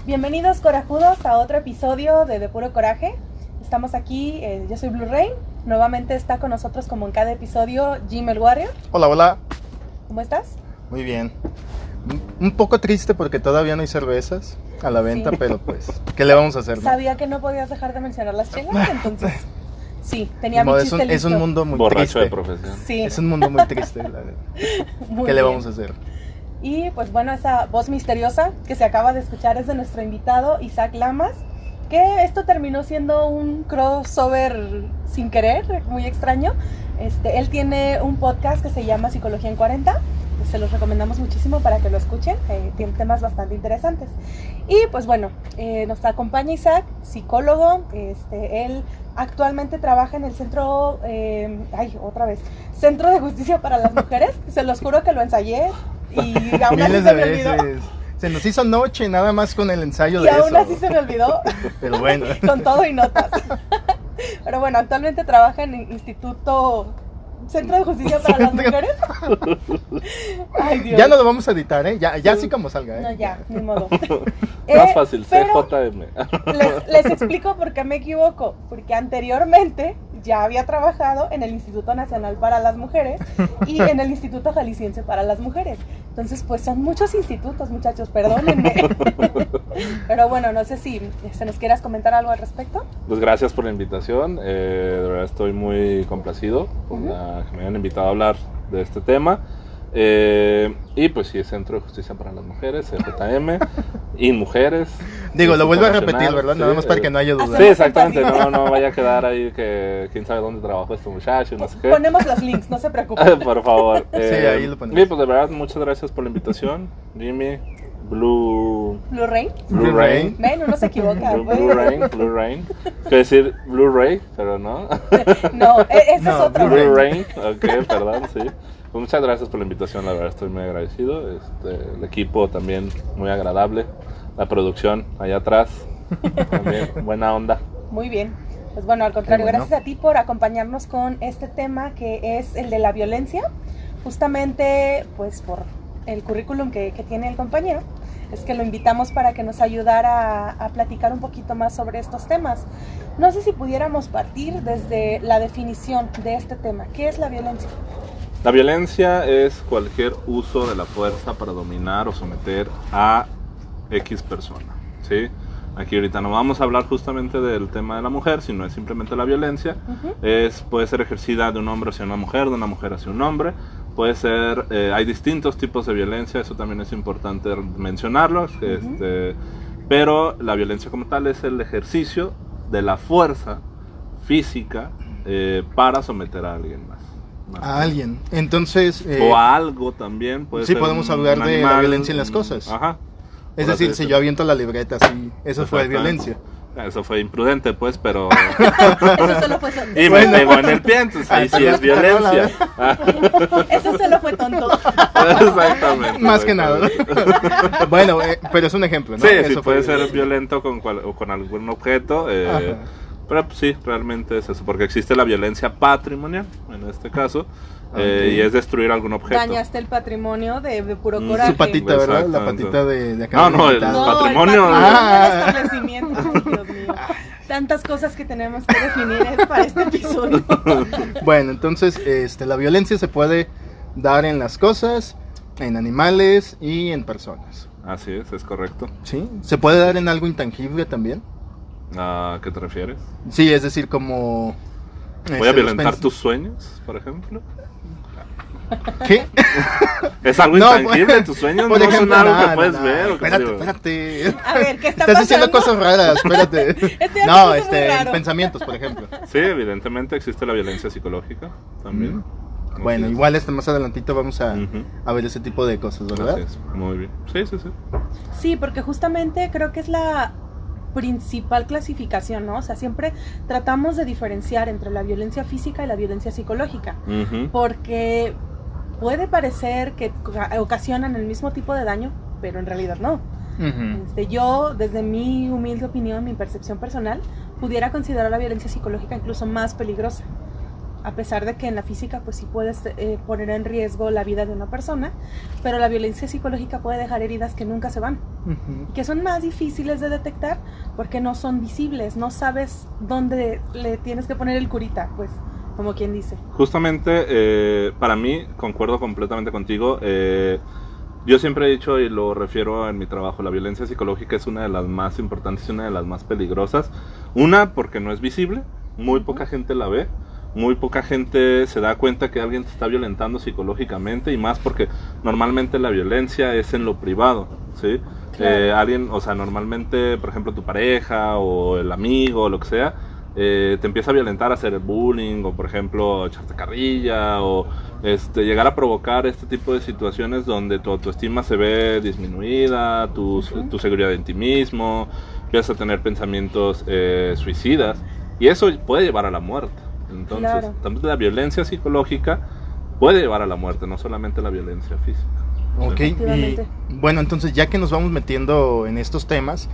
Bienvenidos corajudos a otro episodio de Puro Coraje. Estamos aquí, yo soy Blue Rain. Nuevamente está con nosotros como en cada episodio Jim el Warrior. Hola, hola. ¿Cómo estás? Muy bien. Un poco triste porque todavía no hay cervezas a la venta, sí. Pero pues, ¿qué le vamos a hacer? Sabía que no podías dejar de mencionar las chelas, entonces sí, tenía mi chiste listo. Es un mundo muy borracho triste. De profesión. Sí. Es un mundo muy triste. ¿Qué le vamos a hacer? Y pues bueno, esa voz misteriosa que se acaba de escuchar es de nuestro invitado Isaac Lamas, que esto terminó siendo un crossover sin querer, muy extraño. Él tiene un podcast que se llama Psicología en 40, se los recomendamos muchísimo para que lo escuchen, tiene temas bastante interesantes. Y pues bueno, nos acompaña Isaac, psicólogo, él actualmente trabaja en el Centro de Justicia para las Mujeres, se los juro que lo ensayé y aún así se me olvidó. Se nos hizo noche nada más con el ensayo de eso. Y aún así se me olvidó. Pero bueno. Con todo y notas. Pero bueno, actualmente trabaja en el Centro de Justicia para las Mujeres. Ay, Dios. Ya no lo vamos a editar, ¿eh? Ya sí. Así como salga, ¿eh? No, ya, ni modo. Más fácil, CJM. Les explico por qué me equivoco. Porque anteriormente ya había trabajado en el Instituto Nacional para las Mujeres y en el Instituto Jalisciense para las Mujeres. Entonces, pues son muchos institutos, muchachos, perdónenme. Pero bueno, no sé si nos quieras comentar algo al respecto. Pues gracias por la invitación. De verdad estoy muy complacido con que me hayan invitado a hablar de este tema. Y pues sí, Centro de Justicia para las Mujeres, CJM, InMujeres. Digo, lo vuelvo a repetir, ¿verdad? Sí, nada más para que no haya duda. Sí, exactamente, no vaya a quedar ahí que quién sabe dónde trabajó este muchacho, no sé qué. Ponemos los links, no se preocupen. Por favor. Sí, ahí lo ponemos. Y pues de verdad, muchas gracias por la invitación, Jimmy. Blue Rain. Ven, uno se equivoca. Blue Rain. Quiero decir Blu-ray, pero no. No, ese es otro. Blue Rain, ok, perdón, sí. Pues muchas gracias por la invitación, la verdad estoy muy agradecido. El equipo también muy agradable. La producción allá atrás, también buena onda. Muy bien. Pues bueno, al contrario, gracias a ti por acompañarnos con este tema que es el de la violencia. Justamente, pues por el currículum que tiene el compañero, es que lo invitamos para que nos ayudara a platicar un poquito más sobre estos temas. No sé si pudiéramos partir desde la definición de este tema. ¿Qué es la violencia? La violencia es cualquier uso de la fuerza para dominar o someter a X persona, ¿sí? Aquí ahorita no vamos a hablar justamente del tema de la mujer, sino es simplemente la violencia. Puede ser ejercida de un hombre hacia una mujer, de una mujer hacia un hombre. Puede ser, hay distintos tipos de violencia, eso también es importante mencionarlo. Pero la violencia como tal es el ejercicio de la fuerza física para someter a alguien más. A alguien, entonces... o a algo también. Puede ser podemos hablar de la violencia en las cosas. Ajá. Es decir, si yo aviento la libreta así, eso fue violencia. Eso fue imprudente, pues, pero... Eso solo fue tonto. Y me pegó en el pie, entonces ahí sí es violencia. Eso solo fue tonto. Exactamente. Más que nada. Bueno, pero es un ejemplo, ¿no? Sí, eso puede ser violento con algún objeto. Pero pues, sí, realmente es eso, porque existe la violencia patrimonial, en este caso, y es destruir algún objeto. Dañaste el patrimonio de Puro Coraje. Su patita, ¿verdad? La patita de acá. No, el patrimonio. El establecimiento. Dios mío. Tantas cosas que tenemos que definir para este episodio. Bueno, entonces la violencia se puede dar en las cosas, en animales y en personas. Así es correcto. ¿Sí? ¿Se puede dar en algo intangible también? ¿A qué te refieres? Sí, es decir, como... ¿Voy a violentar tus sueños, por ejemplo? ¿Qué? ¿Es algo intangible? ¿Tus sueños no son algo que puedes ver? Espérate. A ver, ¿qué está pasando? Estás diciendo cosas raras, espérate. No, pensamientos, por ejemplo. Sí, evidentemente existe la violencia psicológica también. Bueno, igual más adelantito vamos a ver ese tipo de cosas, ¿verdad? Así es, muy bien. Sí. Sí, porque justamente creo que es la principal clasificación, ¿no? O sea, siempre tratamos de diferenciar entre la violencia física y la violencia psicológica, porque puede parecer que ocasionan el mismo tipo de daño, pero en realidad no. Yo, desde mi humilde opinión, mi percepción personal, pudiera considerar la violencia psicológica incluso más peligrosa, a pesar de que en la física pues sí puedes poner en riesgo la vida de una persona, pero la violencia psicológica puede dejar heridas que nunca se van. que son más difíciles de detectar porque no son visibles, no sabes dónde le tienes que poner el curita, pues, como quien dice. Justamente, para mí, concuerdo completamente contigo. Yo siempre he dicho, y lo refiero en mi trabajo, la violencia psicológica es una de las más importantes y una de las más peligrosas. Una, porque no es visible, muy poca gente la ve, muy poca gente se da cuenta que alguien te está violentando psicológicamente, y más porque normalmente la violencia es en lo privado, ¿sí? Claro. Alguien, o sea, normalmente, por ejemplo, tu pareja o el amigo o lo que sea, te empieza a violentar, a hacer el bullying, o por ejemplo echarte carrilla, o llegar a provocar este tipo de situaciones donde tu autoestima se ve disminuida, tu seguridad en ti mismo, empiezas a tener pensamientos suicidas, y eso puede llevar a la muerte. Entonces, claro, también la violencia psicológica puede llevar a la muerte, no solamente la violencia física. Ok, y bueno, entonces ya que nos vamos metiendo en estos temas,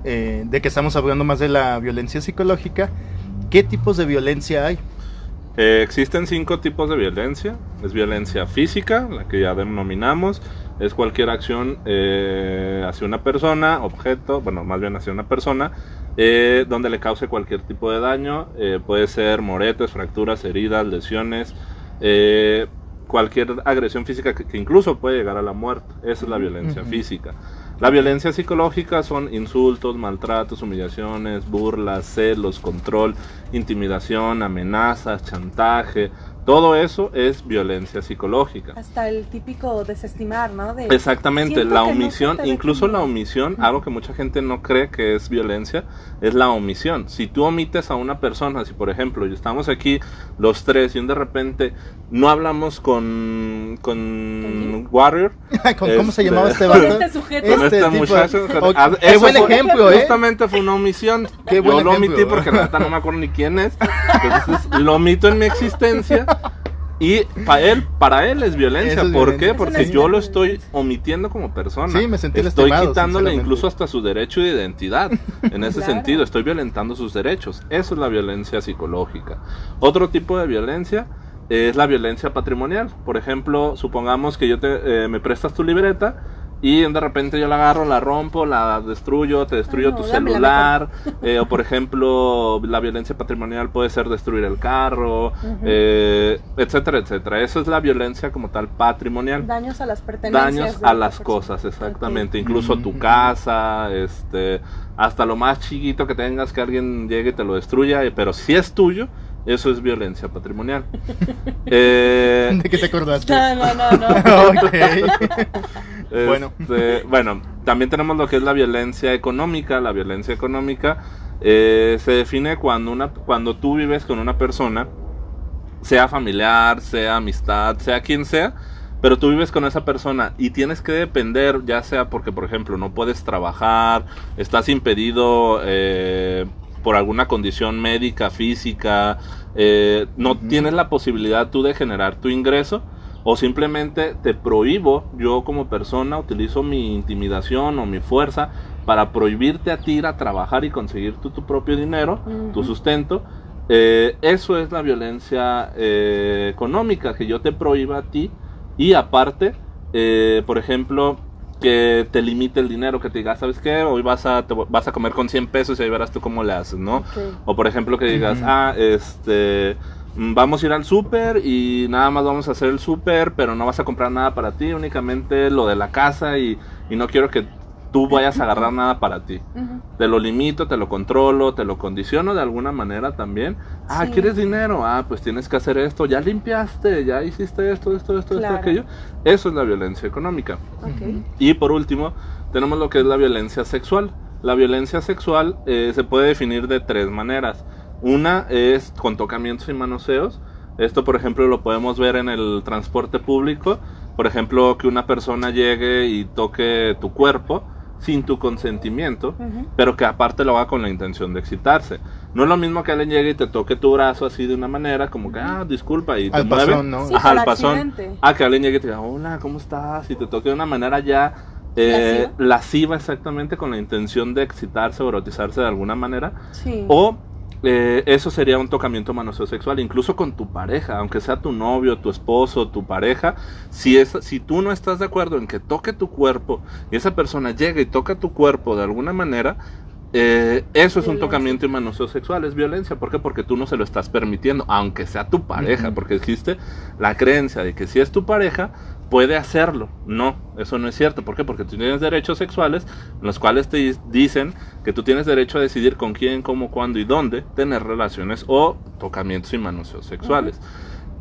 de que estamos hablando más de la violencia psicológica, ¿qué tipos de violencia hay? Existen 5 tipos de violencia. Es violencia física, la que ya denominamos, es cualquier acción hacia una persona, objeto, bueno, más bien hacia una persona, donde le cause cualquier tipo de daño. Puede ser moretes, fracturas, heridas, lesiones, cualquier agresión física que incluso puede llegar a la muerte. Esa es la violencia física. La violencia psicológica son insultos, maltratos, humillaciones, burlas, celos, control, intimidación, amenazas, chantaje. Todo eso es violencia psicológica. Hasta el típico desestimar, ¿no? Exactamente, la omisión, no incluso la omisión, algo que mucha gente no cree que es violencia, es la omisión. Si tú omites a una persona, si por ejemplo estamos aquí los tres y de repente no hablamos con Warrior. ¿Cómo se llamaba este vato? Este sujeto. Con este muchacho. Qué buen ejemplo, Justamente fue una omisión. Yo lo omití porque la verdad no me acuerdo ni quién es. Entonces lo omito en mi existencia. Y para él es violencia. ¿Por qué? Porque yo lo estoy omitiendo como persona. Sí, me sentí estoy lastimado, quitándole incluso hasta su derecho de identidad. En ese sentido, estoy violentando sus derechos. Eso es la violencia psicológica. Otro tipo de violencia es la violencia patrimonial. Por ejemplo, supongamos que me prestas tu libreta y de repente yo la agarro, la rompo, la destruyo, te destruyo tu celular, o por ejemplo la violencia patrimonial puede ser destruir el carro, etcétera, etcétera. Eso es la violencia como tal patrimonial. Daños a las pertenencias. Daños a las cosas, exactamente. Incluso tu casa, hasta lo más chiquito que tengas, que alguien llegue y te lo destruya, pero si es tuyo, eso es violencia patrimonial. ¿De qué te acordaste? No. Okay. Bueno, también tenemos lo que es la violencia económica. La violencia económica se define cuando tú vives con una persona, sea familiar, sea amistad, sea quien sea, pero tú vives con esa persona y tienes que depender, ya sea porque, por ejemplo, no puedes trabajar, estás impedido por alguna condición médica, física, no tienes la posibilidad tú de generar tu ingreso, o simplemente te prohíbo, yo como persona utilizo mi intimidación o mi fuerza para prohibirte a ti ir a trabajar y conseguir tu propio dinero, tu sustento. Eso es la violencia económica, que yo te prohíba a ti, y aparte, por ejemplo, que te limite el dinero, que te diga, ¿sabes qué? Hoy vas a comer con 100 pesos y ahí verás tú cómo le haces, ¿no? Okay. O por ejemplo que digas, vamos a ir al súper y nada más vamos a hacer el súper, pero no vas a comprar nada para ti, únicamente lo de la casa, y no quiero que tú vayas a agarrar nada para ti. Te lo limito, te lo controlo, te lo condiciono de alguna manera también. Sí. ¿Quieres dinero? Pues tienes que hacer esto. Ya limpiaste, ya hiciste esto, aquello. Eso es la violencia económica. Okay. Y por último, tenemos lo que es la violencia sexual. La violencia sexual se puede definir de 3 maneras. Una es con tocamientos y manoseos. Esto, por ejemplo, lo podemos ver en el transporte público. Por ejemplo, que una persona llegue y toque tu cuerpo sin tu consentimiento, pero que aparte lo haga con la intención de excitarse. No es lo mismo que alguien llegue y te toque tu brazo así de una manera, como que, disculpa, y te mueve. Pasón, ¿no? Sí, al pasón. Que alguien llegue y te diga, hola, ¿cómo estás? Y te toque de una manera ya lasciva, exactamente, con la intención de excitarse o erotizarse de alguna manera. Sí. O eso sería un tocamiento manoseo sexual, incluso con tu pareja, aunque sea tu novio, tu esposo, tu pareja. Si tú no estás de acuerdo en que toque tu cuerpo y esa persona llega y toca tu cuerpo de alguna manera, eso es un tocamiento y manoseo sexual, es violencia. ¿Por qué? Porque tú no se lo estás permitiendo, aunque sea tu pareja, porque existe la creencia de que si es tu pareja puede hacerlo. No, eso no es cierto. ¿Por qué? Porque tú tienes derechos sexuales en los cuales te dicen que tú tienes derecho a decidir con quién, cómo, cuándo y dónde tener relaciones o tocamientos y manoseos sexuales.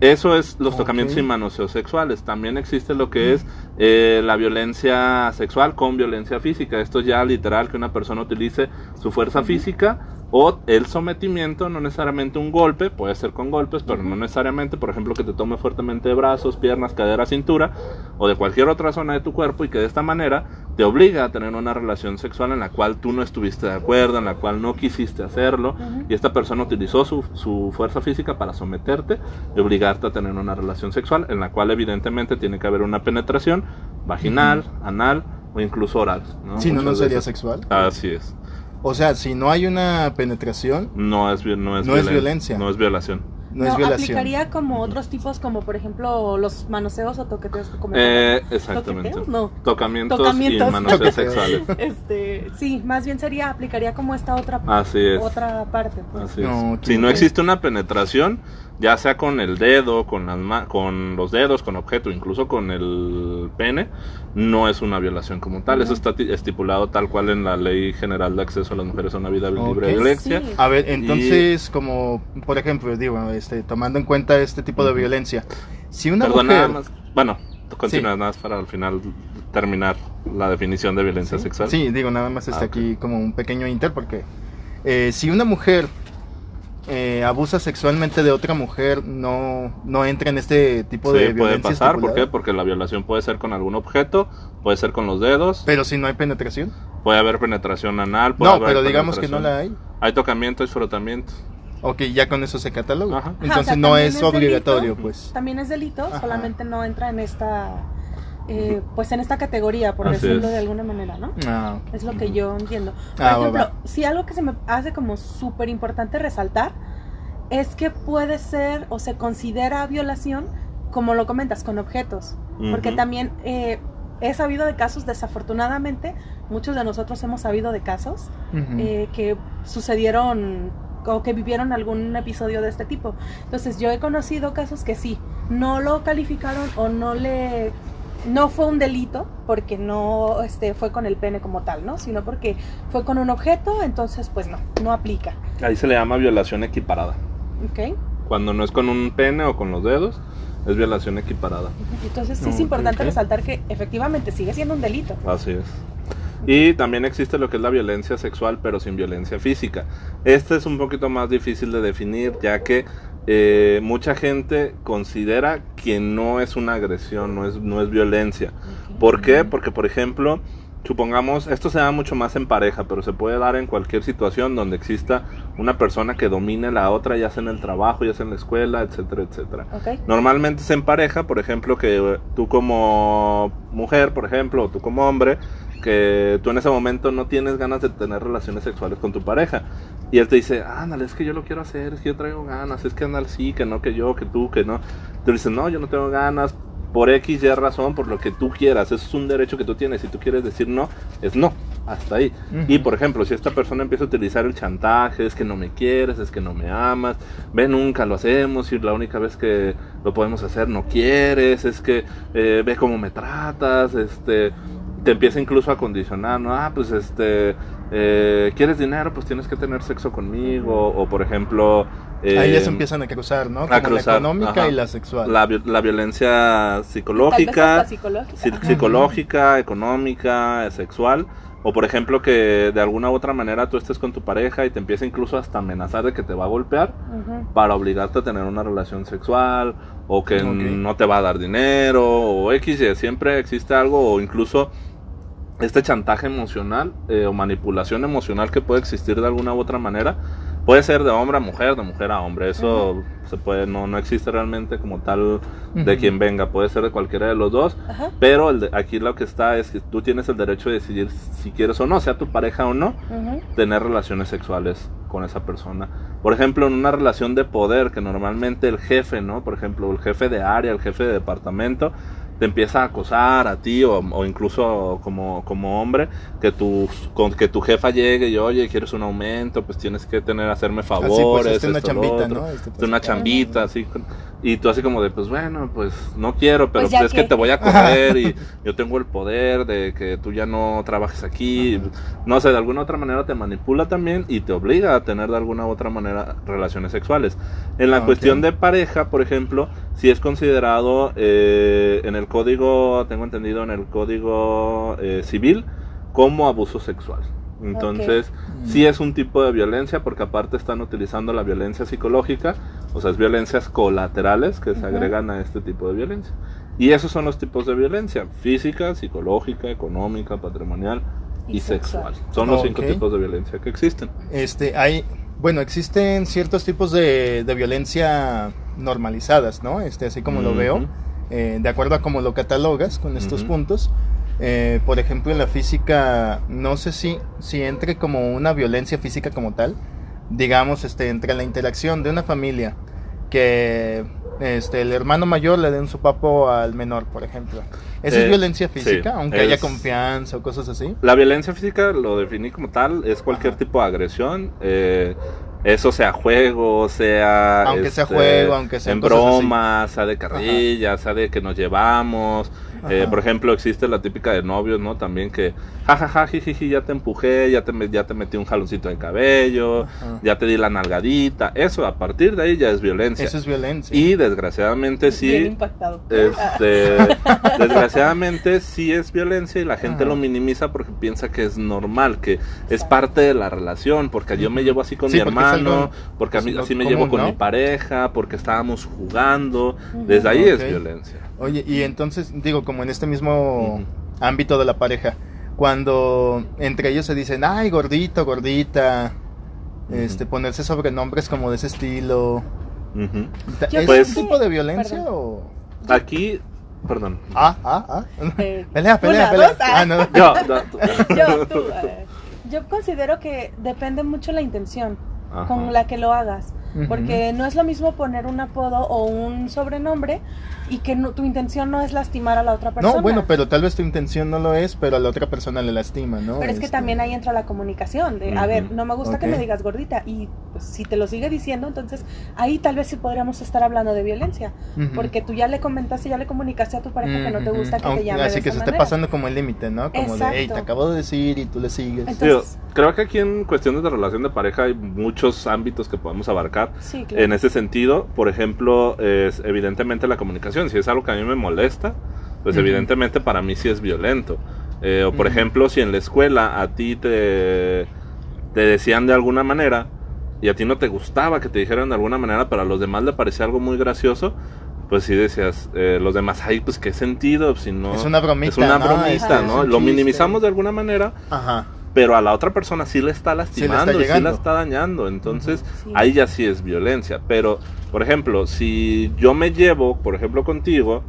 Eso es los tocamientos y manoseos sexuales. También existe lo que es la violencia sexual con violencia física. Esto ya literal que una persona utilice su fuerza física o el sometimiento, no necesariamente un golpe, puede ser con golpes, pero no necesariamente, por ejemplo, que te tome fuertemente de brazos, piernas, cadera, cintura o de cualquier otra zona de tu cuerpo y que de esta manera te obliga a tener una relación sexual en la cual tú no estuviste de acuerdo, en la cual no quisiste hacerlo y esta persona utilizó su fuerza física para someterte y obligarte a tener una relación sexual en la cual evidentemente tiene que haber una penetración vaginal, anal o incluso oral, ¿no? Si no, no sería sexual. Así es. O sea, si no hay una penetración, no es violencia. No es violación. No es violación. Aplicaría como otros tipos, como por ejemplo los manoseos o toqueteos que comentamos. Exactamente. ¿Toqueteos? No. Tocamientos y manoseos sexuales. Sí, más bien aplicaría como esta otra parte. Pues. Así es. Si no existe una penetración, ya sea con el dedo, con los dedos, con objeto, incluso con el pene, no es una violación como tal. Eso está estipulado tal cual en la Ley General de Acceso a las Mujeres a una Vida Libre de Violencia. Sí. A ver, entonces, como por ejemplo, digo, tomando en cuenta este tipo de violencia, si una mujer... nada más, continúa nada más para al final terminar la definición de violencia sexual. Sí, digo, nada más aquí como un pequeño inter, porque si una mujer abusa sexualmente de otra mujer, no entra en este tipo de violencia. Puede pasar, ¿por qué? Porque la violación puede ser con algún objeto, puede ser con los dedos. Pero si no hay penetración. Puede haber penetración anal. Pero digamos que no la hay. Hay tocamiento y frotamiento. Ok, ya con eso se cataloga. Ajá. Entonces no es obligatorio, delito, pues. También es delito, solamente no entra en esta... pues en esta categoría, por decirlo de alguna manera, ¿no? Okay. Es lo que yo entiendo. Por ejemplo, si algo que se me hace como súper importante resaltar es que puede ser o se considera violación, como lo comentas, con objetos. Porque también he sabido de casos, desafortunadamente, muchos de nosotros hemos sabido de casos que sucedieron o que vivieron algún episodio de este tipo. Entonces yo he conocido casos que sí, no lo calificaron o no fue un delito porque no fue con el pene como tal, ¿no? Sino porque fue con un objeto, entonces pues no aplica. Ahí se le llama violación equiparada. Ok. Cuando no es con un pene o con los dedos, es violación equiparada. Entonces sí es importante resaltar que efectivamente sigue siendo un delito. Así es. Y también existe lo que es la violencia sexual, pero sin violencia física. Este es un poquito más difícil de definir, ya que mucha gente considera que no es una agresión, no es violencia. ¿Por qué? Porque, por ejemplo, supongamos, esto se da mucho más en pareja, pero se puede dar en cualquier situación donde exista una persona que domine a la otra, ya sea en el trabajo, ya sea en la escuela, etcétera, etcétera. Okay. Normalmente es en pareja, por ejemplo, que tú como mujer, por ejemplo, o tú como hombre, que tú en ese momento no tienes ganas de tener relaciones sexuales con tu pareja y él te dice, ándale, es que yo lo quiero hacer, es que yo traigo ganas, es que ándale, sí, que no, que yo, que tú, que no. Tú dices, no, yo no tengo ganas, por X, Y razón, por lo que tú quieras, eso es un derecho que tú tienes, si tú quieres decir no, es no, hasta ahí. Y por ejemplo, si esta persona empieza a utilizar el chantaje, es que no me quieres, es que no me amas, ve, nunca lo hacemos, y la única vez que lo podemos hacer no quieres, es que ve cómo me tratas, te empieza incluso a condicionar, ¿no? Pues ¿quieres dinero? Pues tienes que tener sexo conmigo, o por ejemplo... ahí ya se empiezan a cruzar, ¿no? Como la económica y la sexual. La violencia psicológica, psicológica, económica, sexual, o por ejemplo que de alguna u otra manera tú estés con tu pareja y te empieza incluso hasta amenazar de que te va a golpear para obligarte a tener una relación sexual, o que no te va a dar dinero, o X, y siempre existe algo, o incluso este chantaje emocional o manipulación emocional que puede existir de alguna u otra manera. Puede ser de hombre a mujer, de mujer a hombre. Eso se puede, no existe realmente como tal de quien venga. Puede ser de cualquiera de los dos. Pero aquí lo que está es que tú tienes el derecho de decidir si quieres o no, sea tu pareja o no, tener relaciones sexuales con esa persona. Por ejemplo, en una relación de poder, que normalmente el jefe, ¿no? Por ejemplo, el jefe de área, el jefe de departamento, te empieza a acosar a ti o incluso como hombre, que tu jefa llegue y, oye, ¿quieres un aumento? Pues tienes que hacerme favores, pues, una chambita, ¿no? Una chambita, así. Y tú así como de, pues bueno, pues no quiero, pero pues es que te voy a correr y yo tengo el poder de que tú ya no trabajes aquí. No sé, de alguna otra manera te manipula también y te obliga a tener de alguna otra manera relaciones sexuales. En la cuestión de pareja, por ejemplo, si es considerado en el código, tengo entendido, en el código civil como abuso sexual. Entonces, sí es un tipo de violencia, porque aparte están utilizando la violencia psicológica, o sea, es violencias colaterales que se agregan a este tipo de violencia. Y esos son los tipos de violencia: física, psicológica, económica, patrimonial y sexual. Son los 5 tipos de violencia que existen. Existen ciertos tipos de violencia normalizadas, ¿no? Así como lo veo, de acuerdo a cómo lo catalogas con estos puntos. Por ejemplo, en la física, no sé si entre como una violencia física como tal, digamos, entre la interacción de una familia, que el hermano mayor le dé un sopapo al menor, por ejemplo. ¿Esa es violencia física, aunque haya confianza o cosas así? La violencia física, lo definí como tal, es cualquier tipo de agresión, eso sea juego, sea... Aunque sea juego, aunque sea en broma, sea de carrilla, sea de que nos llevamos. Por ejemplo, existe la típica de novios, ¿no? También que, jajaja, jijiji, ya te empujé, ya te metí un jaloncito de cabello, ya te di la nalgadita. Eso, a partir de ahí ya es violencia. Eso es violencia. Y desgraciadamente sí... Bien impactado. Desgraciadamente sí es violencia, y la gente lo minimiza porque piensa que es normal, que es parte de la relación, porque yo me llevo así con mi hermano, porque así me llevo con mi pareja, porque estábamos jugando. Desde ahí es violencia. Oye, y entonces, digo, como en este mismo ámbito de la pareja, cuando entre ellos se dicen, ay, gordito, gordita, ponerse sobrenombres como de ese estilo, ¿es un tipo de violencia o...? Aquí, perdón. Pelea. No. Yo considero que depende mucho la intención con la que lo hagas. Porque no es lo mismo poner un apodo o un sobrenombre y que tu intención no es lastimar a la otra persona. No, bueno, pero tal vez tu intención no lo es, pero a la otra persona le lastima, ¿no? Pero es que también ahí entra la comunicación de, a ver, no me gusta que me digas gordita, y pues, si te lo sigue diciendo, entonces ahí tal vez sí podríamos estar hablando de violencia, porque tú ya le comentaste, ya le comunicaste a tu pareja que no te gusta que te llame así de que esa se manera. esté pasando como el límite, ¿no? Como Exacto. de, hey, te acabo de decir y tú le sigues. Entonces, creo que aquí en cuestiones de relación de pareja hay muchos ámbitos que podemos abarcar. Sí, claro. En ese sentido, por ejemplo, es evidentemente la comunicación. Si es algo que a mí me molesta, pues evidentemente para mí sí es violento. O por ejemplo, si en la escuela a ti te decían de alguna manera y a ti no te gustaba que te dijeran de alguna manera, pero a los demás le parecía algo muy gracioso, pues sí decías, los demás, ay, pues qué sentido, si no... Es una bromita, es una bromita, ¿no? Lo minimizamos de alguna manera, pero a la otra persona sí le está lastimando, y sí la está dañando. Entonces ahí ya sí es violencia. Pero, por ejemplo, si yo me llevo, por ejemplo, contigo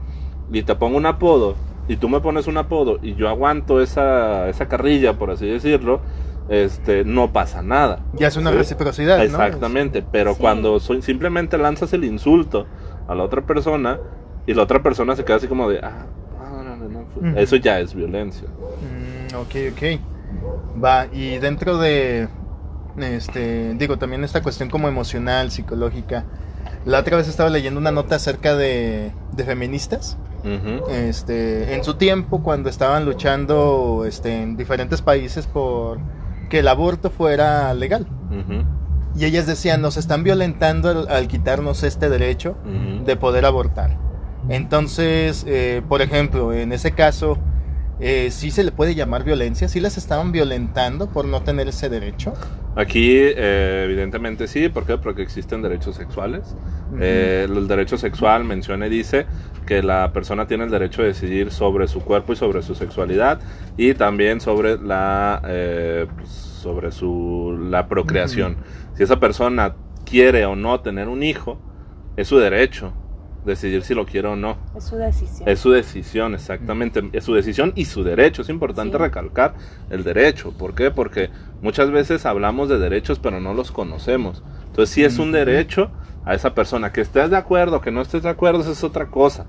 y te pongo un apodo y tú me pones un apodo y yo aguanto esa carrilla, por así decirlo, no pasa nada. Ya es una reciprocidad, ¿no? Exactamente, pero cuando simplemente lanzas el insulto a la otra persona y la otra persona se queda así como de, eso ya es violencia. Ok. Va, y dentro de, también esta cuestión como emocional, psicológica, la otra vez estaba leyendo una nota acerca de feministas, en su tiempo cuando estaban luchando, en diferentes países por que el aborto fuera legal, y ellas decían, nos están violentando al quitarnos este derecho de poder abortar. Entonces, por ejemplo, en ese caso, ¿sí se le puede llamar violencia? ¿Sí las estaban violentando por no tener ese derecho? Aquí, evidentemente sí. ¿Por qué? Porque existen derechos sexuales. El derecho sexual menciona y dice que la persona tiene el derecho de decidir sobre su cuerpo y sobre su sexualidad, y también sobre la procreación. Si esa persona quiere o no tener un hijo, es su derecho decidir si lo quiere o no. Es su decisión. Es su decisión, exactamente. Es su decisión y su derecho. Es importante recalcar el derecho. ¿Por qué? Porque muchas veces hablamos de derechos pero no los conocemos. Entonces sí es un derecho a esa persona. Que estés de acuerdo, que no estés de acuerdo, eso es otra cosa.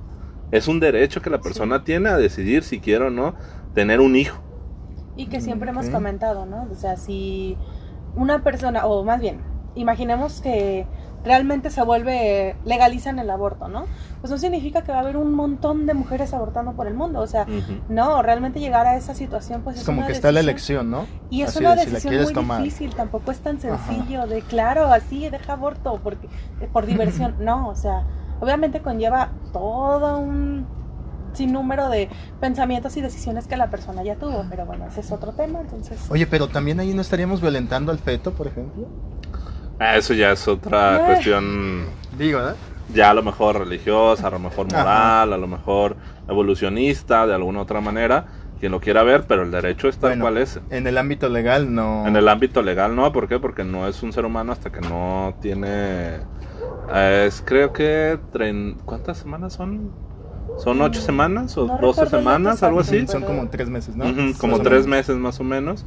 Es un derecho que la persona tiene a decidir si quiere o no tener un hijo. Y que siempre hemos comentado, ¿no? O sea, si una persona, o más bien, imaginemos que realmente se legalizan el aborto, ¿no? Pues no significa que va a haber un montón de mujeres abortando por el mundo, o sea, no, realmente llegar a esa situación, pues es como que está la elección, ¿no? Y es una decisión muy difícil, tampoco es tan sencillo de, claro, así, deja aborto, porque por diversión, no, o sea, obviamente conlleva todo un sinnúmero de pensamientos y decisiones que la persona ya tuvo, pero bueno, ese es otro tema, entonces... Oye, pero también ahí no estaríamos violentando al feto, por ejemplo. Eso ya es otra cuestión, digo, ¿verdad? Ya a lo mejor religiosa, a lo mejor moral, a lo mejor evolucionista, de alguna otra manera, quien lo quiera ver, pero el derecho es tal cual es. En el ámbito legal no. En el ámbito legal no, ¿por qué? Porque no es un ser humano hasta que no tiene... creo que... ¿Cuántas semanas son? ¿Son 8 semanas o 12 semanas, algo así? Son como 3 meses, ¿no? Como 3 meses más o menos,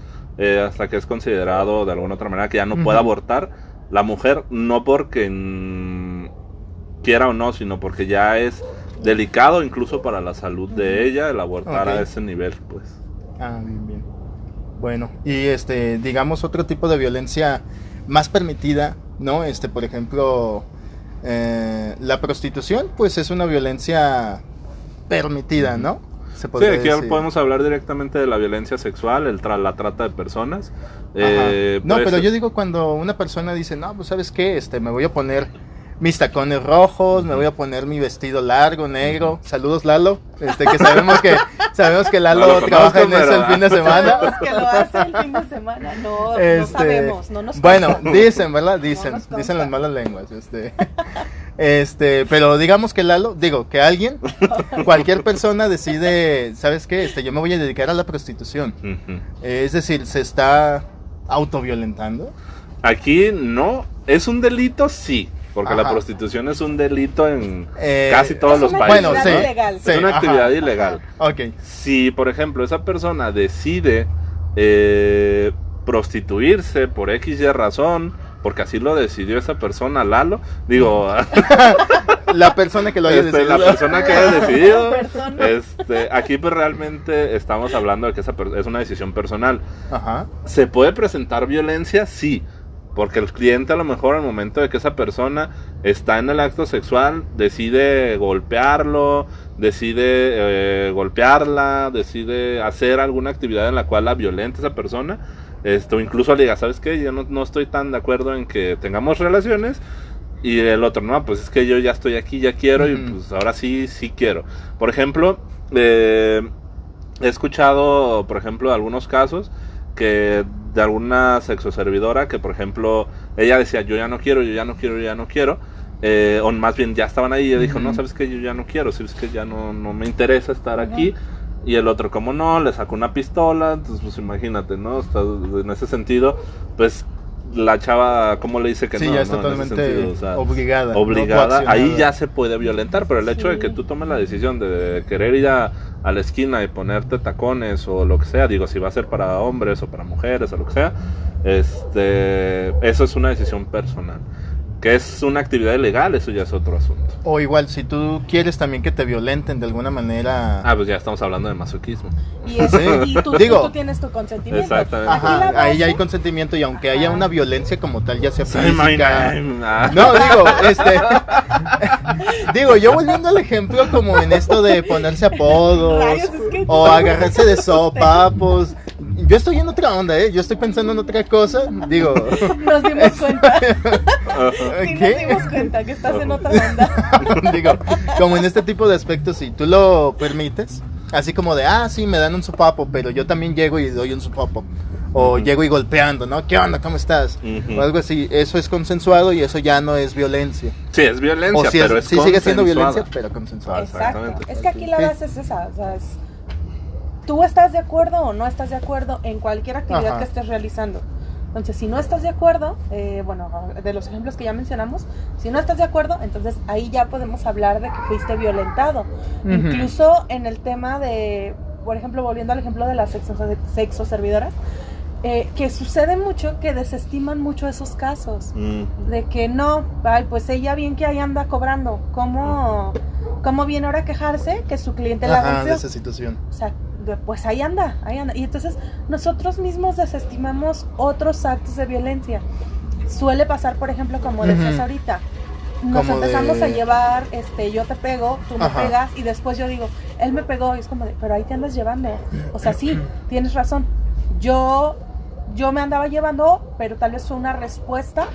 hasta que es considerado de alguna otra manera que ya no puede abortar. La mujer no porque quiera o no, sino porque ya es delicado incluso para la salud de ella el abortar a ese nivel, pues. Ah, bien. Bueno, y digamos otro tipo de violencia más permitida, ¿no? Por ejemplo, la prostitución, pues es una violencia permitida, ¿no? Sí, aquí podemos hablar directamente de la violencia sexual, la trata de personas. No, pero yo digo cuando una persona dice, no, pues ¿sabes qué? Me voy a poner mis tacones rojos, me voy a poner mi vestido largo, negro. Saludos, Lalo. Que sabemos que Lalo trabaja en eso el fin de semana. Que lo hace el fin de semana. No sabemos, no nos bueno, dicen, ¿verdad? Dicen las malas lenguas. Pero digamos que que alguien, cualquier persona decide, ¿sabes qué? Yo me voy a dedicar a la prostitución. Es decir, se está autoviolentando. Aquí no, es un delito, sí. Porque la prostitución es un delito en casi todos los países. Bueno, ilegal. Es una actividad ilegal. Okay. Si, por ejemplo, esa persona decide prostituirse por XY razón, porque así lo decidió esa persona, Lalo, digo... la persona que lo haya decidido. La persona que haya decidido. Aquí pues realmente estamos hablando de que es una decisión personal. ¿Se puede presentar violencia? Sí. Porque el cliente a lo mejor al momento de que esa persona está en el acto sexual decide golpearlo, decide golpearla, decide hacer alguna actividad en la cual la violente esa persona, o incluso le diga, ¿sabes qué? Yo no estoy tan de acuerdo en que tengamos relaciones. Y el otro, no, pues es que yo ya estoy aquí, ya quiero y pues ahora sí quiero. Por ejemplo, he escuchado, por ejemplo, algunos casos que de alguna sexoservidora que, por ejemplo, ella decía, yo ya no quiero, o más bien ya estaban ahí y ella dijo, no, sabes que yo ya no quiero, sabes que ya no me interesa estar aquí. Y el otro, como no, le sacó una pistola, entonces pues imagínate, ¿no? En ese sentido, pues la chava, ¿cómo le dice que sí, no? Sí, ya es totalmente obligada. No, ahí ya se puede violentar, pero el hecho de que tú tomes la decisión de querer ir a la esquina y ponerte tacones o lo que sea, digo, si va a ser para hombres o para mujeres o lo que sea, eso es una decisión personal. Que es una actividad ilegal, eso ya es otro asunto. O igual, si tú quieres también que te violenten de alguna manera... pues ya estamos hablando de masoquismo. Y tú tienes tu consentimiento. Exactamente. Ahí ya hay consentimiento y aunque haya una violencia como tal, ya sea física... No, digo, yo volviendo al ejemplo como en esto de ponerse apodos o agarrarse de sopapos... Yo estoy en otra onda, yo estoy pensando en otra cosa, digo... Nos dimos cuenta. Sí, nos dimos cuenta que estás en otra onda. Digo, como en este tipo de aspectos, si tú lo permites, así como de, sí, me dan un sopapo, pero yo también llego y doy un sopapo. O llego y golpeando, ¿no? ¿Qué onda? ¿Cómo estás? O algo así, eso es consensuado y eso ya no es violencia. Sí, es violencia, pero es sí sigue siendo violencia, pero consensuada. Exacto, es que aquí la base es esa, o sea, ¿tú estás de acuerdo o no estás de acuerdo en cualquier actividad que estés realizando? Entonces, si no estás de acuerdo, de los ejemplos que ya mencionamos, si no estás de acuerdo, entonces ahí ya podemos hablar de que fuiste violentado. Incluso en el tema de, por ejemplo, volviendo al ejemplo de las sexoservidoras, que sucede mucho, que desestiman mucho esos casos, de que no, ay, pues ella bien que ahí anda cobrando, ¿cómo viene ahora a quejarse que su cliente la golpeó? De esa situación. O sea, pues ahí anda, y entonces nosotros mismos desestimamos otros actos de violencia. Suele pasar, por ejemplo, como decías ahorita, nos Como empezamos de... a llevar, yo te pego, tú me pegas, y después yo digo, él me pegó, y es como de, pero ahí te andas llevando. O sea, sí, tienes razón. Yo me andaba llevando, pero tal vez fue una respuesta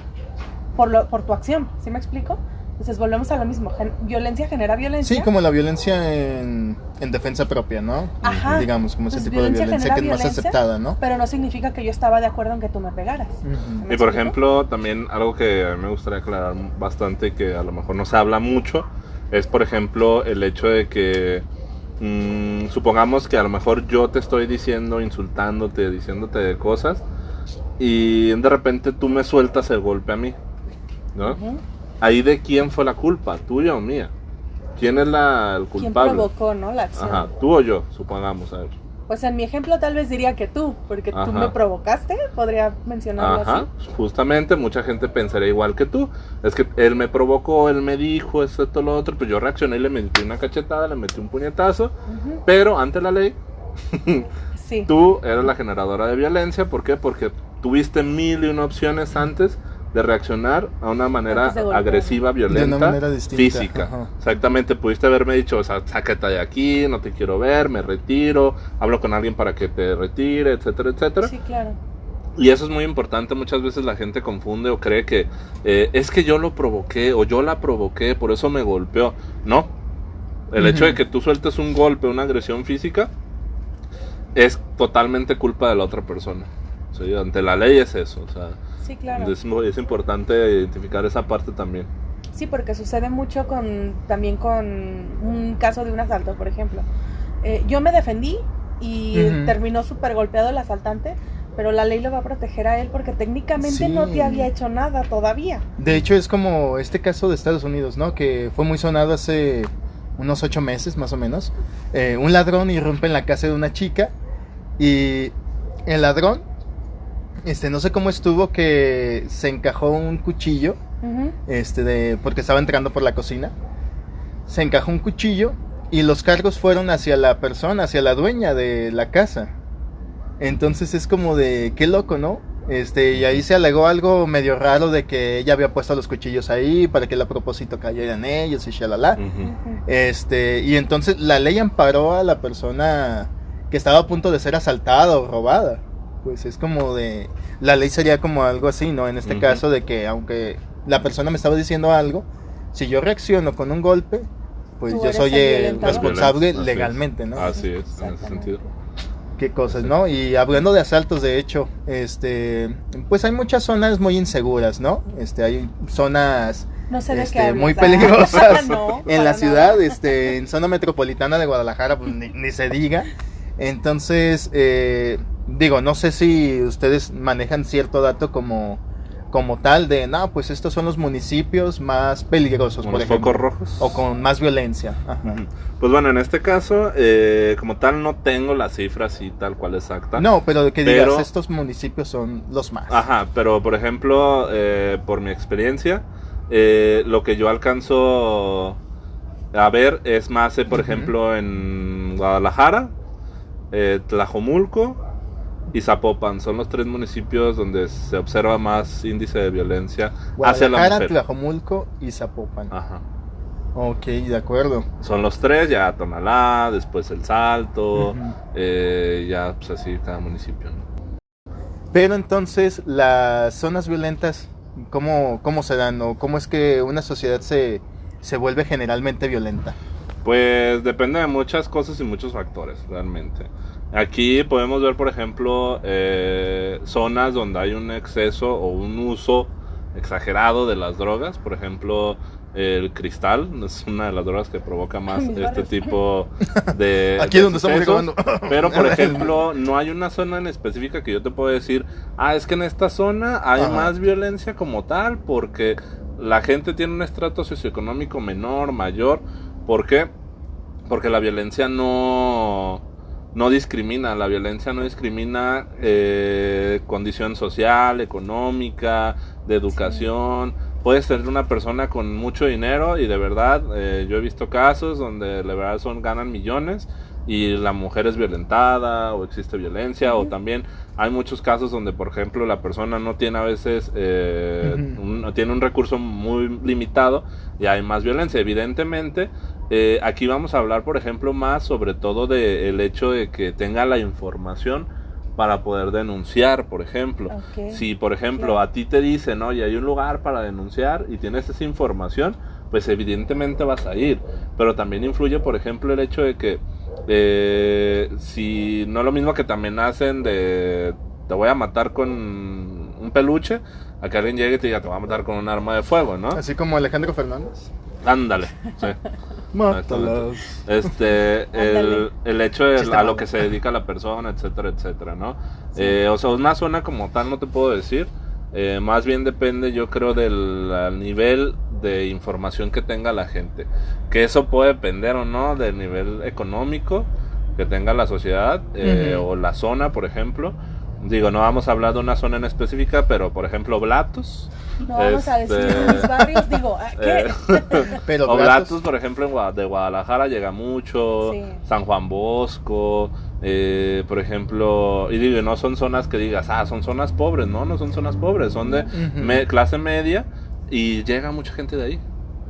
por tu acción, ¿sí me explico? Entonces volvemos a lo mismo, violencia genera violencia. Sí, como la violencia en defensa propia, ¿no? Ajá. Digamos, como ese Entonces, tipo de violencia que es más aceptada, ¿no? Pero no significa que yo estaba de acuerdo en que tú me pegaras. Y por ejemplo, también algo que a mí me gustaría aclarar bastante, que a lo mejor no se habla mucho, es por ejemplo el hecho de que supongamos que a lo mejor yo te estoy diciendo, insultándote, diciéndote de cosas, y de repente tú me sueltas el golpe a mí, ¿no? Ahí de quién fue la culpa, tuya o mía. ¿Quién es el culpable? ¿Quién provocó, no, la acción? Ajá, tú o yo, supongamos, a ver. Pues en mi ejemplo tal vez diría que tú, porque tú me provocaste, podría mencionarlo así. Justamente, mucha gente pensaría igual que tú. Es que él me provocó, él me dijo esto, lo otro, pues yo reaccioné y le metí una cachetada, le metí un puñetazo, pero ante la ley, sí. Tú eres la generadora de violencia. ¿Por qué? Porque tuviste 1001 opciones antes de reaccionar a una manera agresiva, violenta, de una manera distinta, física. Exactamente, pudiste haberme dicho, o sea, sácate de aquí, no te quiero ver, me retiro, hablo con alguien para que te retire, etcétera, etcétera. Sí, claro. Y eso es muy importante. Muchas veces la gente confunde o cree que es que yo lo provoqué o yo la provoqué, por eso me golpeó. No, el hecho de que tú sueltes un golpe, una agresión física, es totalmente culpa de la otra persona. ¿Sí? Ante la ley es eso, o sea, sí, claro. Es importante identificar esa parte también. Sí, porque sucede mucho también con un caso de un asalto, por ejemplo. Yo me defendí y terminó súper golpeado el asaltante, pero la ley lo va a proteger a él porque técnicamente no te había hecho nada todavía. De hecho, es como este caso de Estados Unidos, ¿no? Que fue muy sonado hace unos 8 meses, más o menos. Un ladrón irrumpe en la casa de una chica y el ladrón, no sé cómo estuvo, que se encajó un cuchillo, porque estaba entrando por la cocina. Se encajó un cuchillo y los cargos fueron hacia la persona, hacia la dueña de la casa. Entonces es como de, qué loco, ¿no? Y ahí se alegó algo medio raro de que ella había puesto los cuchillos ahí para que a propósito cayeran ellos y shalala. Y entonces la ley amparó a la persona que estaba a punto de ser asaltada o robada. Pues es como de, la ley sería como algo así, ¿no? En este caso de que aunque la persona me estaba diciendo algo, si yo reacciono con un golpe, pues yo soy el responsable legalmente, ¿no? Así es, en ese sentido. Qué cosas, ¿no? Y hablando de asaltos, de hecho, pues hay muchas zonas muy inseguras, ¿no? Hay zonas no sé de qué hablas, muy peligrosas no, en la ciudad, en zona metropolitana de Guadalajara, pues ni se diga. Entonces, digo, no sé si ustedes manejan cierto dato como tal de, no, pues estos son los municipios más peligrosos, por ejemplo. Los focos rojos. O con más violencia. Ajá. Pues bueno, en este caso, como tal, no tengo la cifra así tal cual exacta. No, pero que digas, estos municipios son los más. Ajá, pero por ejemplo, por mi experiencia, lo que yo alcanzo a ver es más, por ejemplo, en Guadalajara, Tlajomulco y Zapopan. Son los 3 municipios donde se observa más índice de violencia hacia la mujer. Tlajomulco y Zapopan. Ajá. Ok, de acuerdo. Son los 3, ya Tonalá, después El Salto, ya pues así cada municipio, ¿no? Pero entonces, las zonas violentas, ¿cómo se dan? ¿O cómo es que una sociedad se vuelve generalmente violenta? Pues depende de muchas cosas y muchos factores, realmente. Aquí podemos ver, por ejemplo, zonas donde hay un exceso o un uso exagerado de las drogas. Por ejemplo, el cristal es una de las drogas que provoca más este tipo de aquí de donde estamos grabando. Pero, por ejemplo, no hay una zona en específica que yo te puedo decir, es que en esta zona hay más violencia como tal, porque la gente tiene un estrato socioeconómico menor, mayor. ¿Por qué? Porque la violencia no no discrimina, la violencia no discrimina condición social, económica, de educación. Puedes ser una persona con mucho dinero y de verdad, yo he visto casos donde de verdad ganan millones y la mujer es violentada o existe violencia, o también hay muchos casos donde, por ejemplo, la persona no tiene a veces, tiene un recurso muy limitado y hay más violencia. Evidentemente, aquí vamos a hablar, por ejemplo, más sobre todo del hecho de que tenga la información para poder denunciar, por ejemplo. Okay. Si, por ejemplo, a ti te dicen, oye, hay un lugar para denunciar y tienes esa información, pues evidentemente vas a ir. Pero también influye, por ejemplo, el hecho de que si no es lo mismo que te amenacen de te voy a matar con un peluche, a que alguien llegue y te diga te voy a matar con un arma de fuego, ¿no? Así como Alejandro Fernández. Ándale, sí. Mátalas. El hecho de a lo que se dedica la persona, etcétera, etcétera, ¿no? Sí. O sea, una zona como tal no te puedo decir. Más bien depende, yo creo, del nivel de información que tenga la gente. Que eso puede depender o no del nivel económico que tenga la sociedad o la zona, por ejemplo. Digo, no vamos a hablar de una zona en específica, pero por ejemplo, Blatos. No vamos a decir los barrios, digo, ¿qué? Pero Blatos, por ejemplo, de Guadalajara llega mucho, sí. San Juan Bosco, por ejemplo, y digo, no son zonas que digas, son zonas pobres, no son zonas pobres, son de clase media y llega mucha gente de ahí.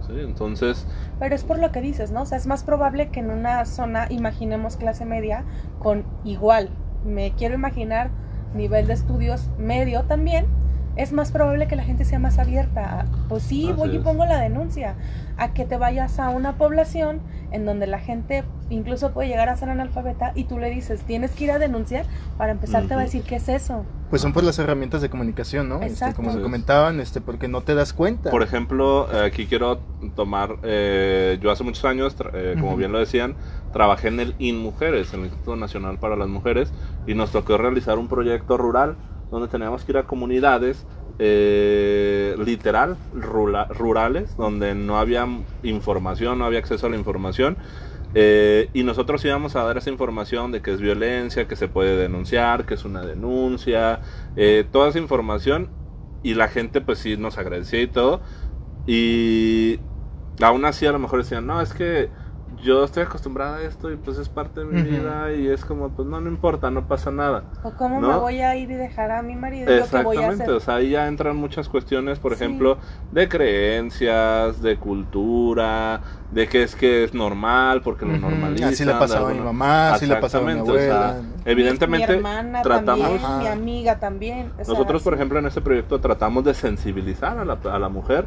¿Sí? Entonces... Pero es por lo que dices, ¿no? O sea, es más probable que en una zona, imaginemos clase media, con igual, me quiero imaginar nivel de estudios medio también, es más probable que la gente sea más abierta a, pues sí, voy y pongo la denuncia, a que te vayas a una población en donde la gente incluso puede llegar a ser analfabeta y tú le dices, tienes que ir a denunciar, para empezar te va a decir, ¿qué es eso? Pues son por las herramientas de comunicación, ¿no? Como se comentaban, porque no te das cuenta. Por ejemplo, aquí quiero tomar, yo hace muchos años, como bien lo decían, trabajé en el INMujeres, el Instituto Nacional para las Mujeres, y nos tocó realizar un proyecto rural donde teníamos que ir a comunidades rurales, donde no había información, no había acceso a la información, y nosotros íbamos a dar esa información de que es violencia, que se puede denunciar, que es una denuncia, toda esa información, y la gente pues sí nos agradecía y todo, y aún así a lo mejor decían, no, es que yo estoy acostumbrada a esto y pues es parte de mi vida y es como, pues no importa, no pasa nada. O cómo me voy a ir y dejar a mi marido. Exactamente, o sea, ahí ya entran muchas cuestiones, por ejemplo, de creencias, de cultura, de que es normal, porque lo normalizan. Así le pasaba a mi mamá, así le pasaba a mi abuela. O sea, evidentemente, mi hermana tratamos, también, mi amiga también. Nosotros, por ejemplo, en este proyecto tratamos de sensibilizar a la mujer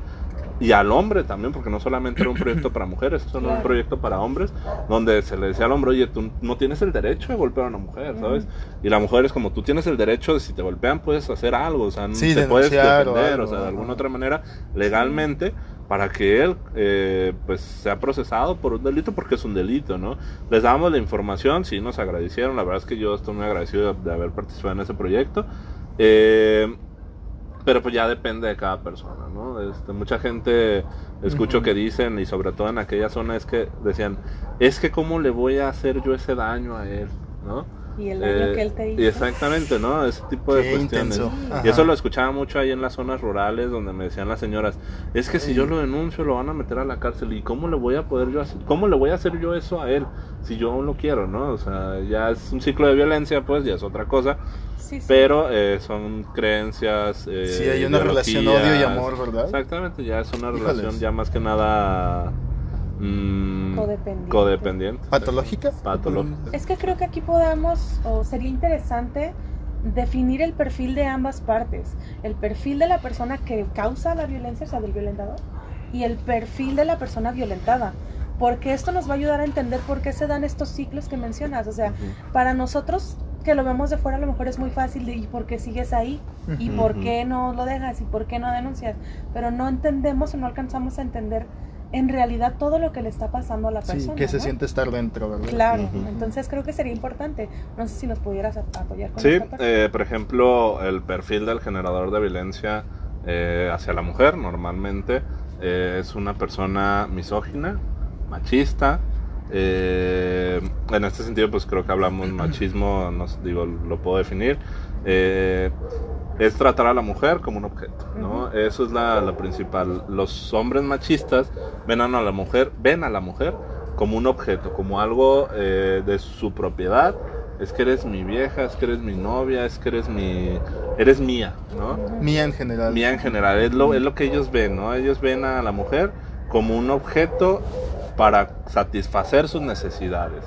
y al hombre también, porque no solamente era un proyecto para mujeres, eso no era un proyecto para hombres, donde se le decía al hombre, oye, tú no tienes el derecho de golpear a una mujer, ¿sabes? Y la mujer es como, tú tienes el derecho de, si te golpean puedes hacer algo, o sea, no te puedes defender, o sea, de alguna otra manera, legalmente, para que él pues sea procesado por un delito, porque es un delito, ¿no? Les damos la información, sí nos agradecieron, la verdad es que yo estoy muy agradecido de haber participado en ese proyecto, pero pues ya depende de cada persona, ¿no? Mucha gente escucho que dicen, y sobre todo en aquella zona, es que decían, es que cómo le voy a hacer yo ese daño a él, ¿no? Y el daño que él te hizo. Y exactamente, ¿no? Ese tipo de cuestiones. Y eso lo escuchaba mucho ahí en las zonas rurales, donde me decían las señoras, es que si yo lo denuncio lo van a meter a la cárcel, ¿y cómo le voy a poder yo hacer, cómo le voy a hacer yo eso a él si yo aún lo quiero, ¿no? O sea, ya es un ciclo de violencia, pues ya es otra cosa. Sí. Pero son creencias, sí, hay una relación odio y amor, ¿verdad? Exactamente, ya es una relación ya más que nada codependiente. ¿Patológica? Es que creo que aquí sería interesante definir el perfil de ambas partes, el perfil de la persona que causa la violencia, o sea, del violentador, y el perfil de la persona violentada, porque esto nos va a ayudar a entender por qué se dan estos ciclos que mencionas. O sea, para nosotros que lo vemos de fuera a lo mejor es muy fácil de, ¿y por qué sigues ahí? ¿Y por qué no lo dejas? ¿Y por qué no denuncias? Pero no entendemos o no alcanzamos a entender en realidad todo lo que le está pasando a la persona. Sí, que se siente estar dentro, ¿verdad? Claro, entonces creo que sería importante. No sé si nos pudieras apoyar con esta parte. Por ejemplo, el perfil del generador de violencia hacia la mujer normalmente es una persona misógina, machista, En este sentido, pues creo que hablamos machismo, lo puedo definir. Es tratar a la mujer como un objeto, ¿no? Eso es la principal. Los hombres machistas ven a la mujer como un objeto, como algo de su propiedad. Es que eres mi vieja, es que eres mi novia, es que eres mía, ¿no? Mía en general. Mía en general, es lo que ellos ven, ¿no? Ellos ven a la mujer como un objeto para satisfacer sus necesidades,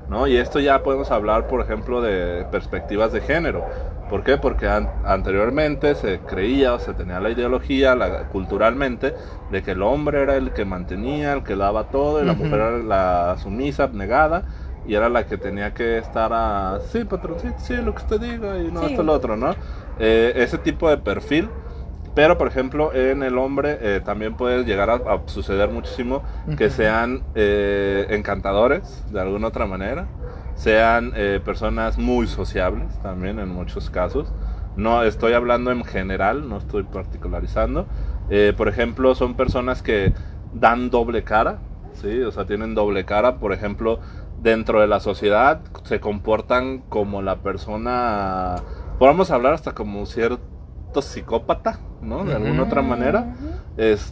¿no? Y esto ya podemos hablar, por ejemplo, de perspectivas de género. ¿Por qué? Porque anteriormente se creía o se tenía la ideología culturalmente de que el hombre era el que mantenía, el que daba todo, y la mujer era la sumisa, abnegada, y era la que tenía que estar sí, patroncito, sí, lo que usted diga, y no, sí, esto y lo otro, ¿no? Ese tipo de perfil. Pero, por ejemplo, en el hombre también puede llegar a suceder muchísimo que sean encantadores, de alguna otra manera, sean personas muy sociables también en muchos casos. No estoy hablando en general, no estoy particularizando. Por ejemplo, son personas que dan doble cara, ¿sí? O sea, tienen doble cara. Por ejemplo, dentro de la sociedad se comportan como la persona, podemos hablar hasta como cierto psicópata, ¿no? De alguna otra manera,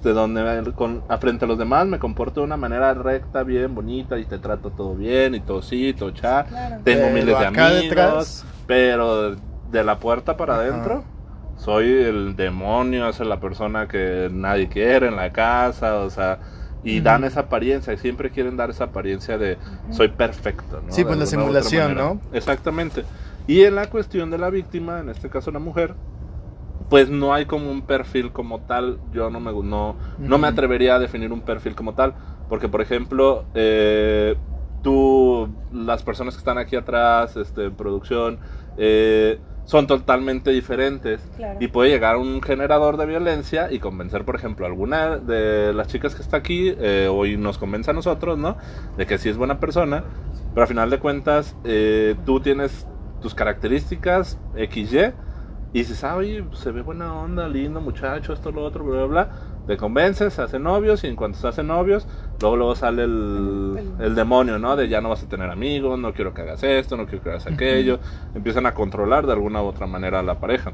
donde frente a los demás me comporto de una manera recta, bien, bonita, y te trato todo bien, y todo sí, todo cha, claro. tengo Pero miles de acá amigos, detrás, pero de la puerta para adentro soy el demonio, es la persona que nadie quiere en la casa, o sea, y dan esa apariencia, y siempre quieren dar esa apariencia de soy perfecto, ¿no? Sí, pues la simulación, ¿no? Exactamente. Y en la cuestión de la víctima, en este caso la mujer, pues no hay como un perfil como tal. Yo no me atrevería a definir un perfil como tal, porque por ejemplo, las personas que están aquí atrás, en producción, son totalmente diferentes, claro. Y puede llegar un generador de violencia y convencer, por ejemplo, a alguna de las chicas que está aquí, o nos convence a nosotros, ¿no? De que sí es buena persona, pero al final de cuentas, tú tienes tus características XY, y dices, oye, se ve buena onda, lindo muchacho, esto, lo otro, bla, bla, bla. Te convences, se hacen novios, y en cuanto se hacen novios, luego sale el demonio, ¿no? De ya no vas a tener amigos, no quiero que hagas esto, no quiero que hagas aquello. Empiezan a controlar de alguna u otra manera a la pareja.